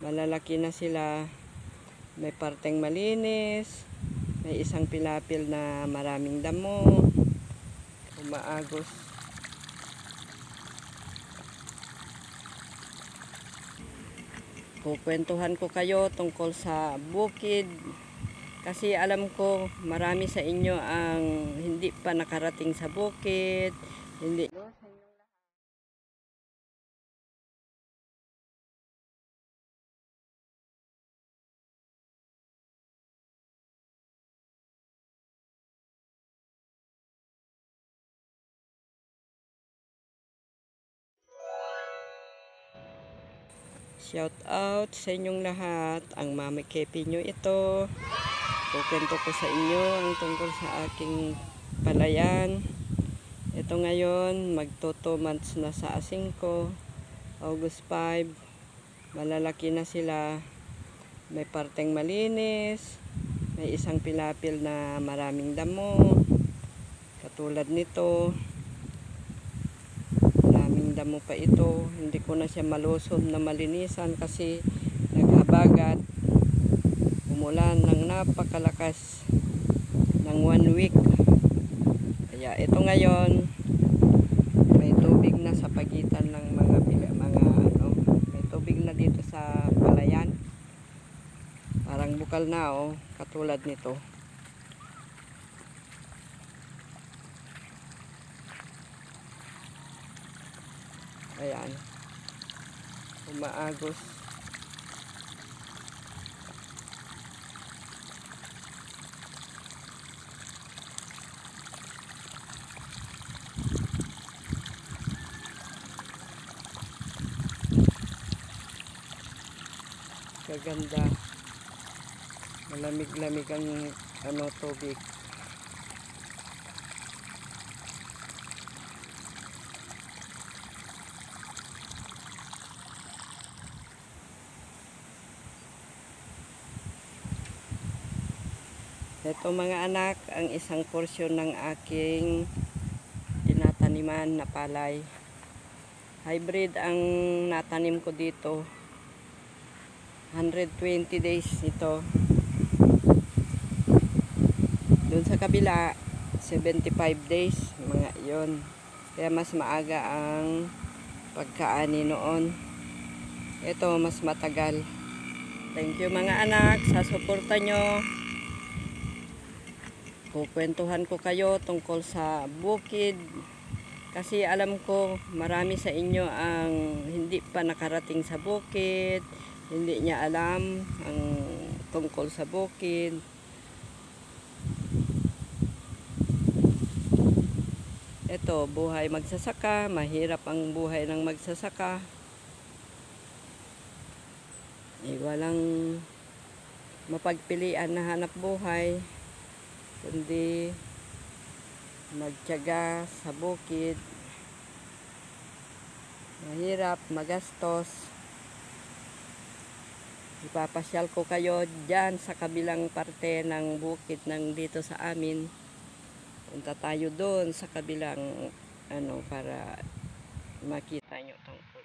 Malalaki na sila. May parteng malinis. May isang pilapil na maraming damo. Umaagos. Kukwentuhan ko kayo tungkol sa bukid. Kasi alam ko marami sa inyo ang hindi pa nakarating sa bukid. Hindi. Shout out sa inyong lahat. Ang Mama Kepi nyo ito. Kukwento ko sa inyo ang tungkol sa aking palayan. Ito ngayon, magto 2 months na sa asing ko. August 5. Malalaki na sila. May parteng malinis. May isang pilapil na maraming damo. Katulad nito. Damo pa ito. Hindi ko na siya malusog na malinisan kasi naghabagat. Umulan ng napakalakas ng 1 week. Kaya ito ngayon may tubig na sa pagitan ng may tubig na dito sa palayan. Parang bukal na katulad nito. Ayan. Umaagos. Kaganda. Malamig-lamig ang tubig. Ito mga anak, ang isang porsyon ng aking tinataniman na palay. Hybrid ang natanim ko dito. 120 days ito. Doon sa kabila, 75 days. Mga yon. Kaya mas maaga ang pagkaani noon. Ito mas matagal. Thank you mga anak sa suporta nyo. Kukwentuhan ko kayo tungkol sa bukid. Kasi alam ko marami sa inyo ang hindi pa nakarating sa bukid. Hindi niya alam ang tungkol sa bukid. Ito, buhay magsasaka. Mahirap ang buhay ng magsasaka. Walang mapagpilian na hanap buhay, kundi magtiyaga sa bukid. Mahirap, magastos. Ipapasyal ko kayo dyan sa kabilang parte ng bukid ng dito sa amin. Punta tayo doon sa kabilang para makita nyo tungkol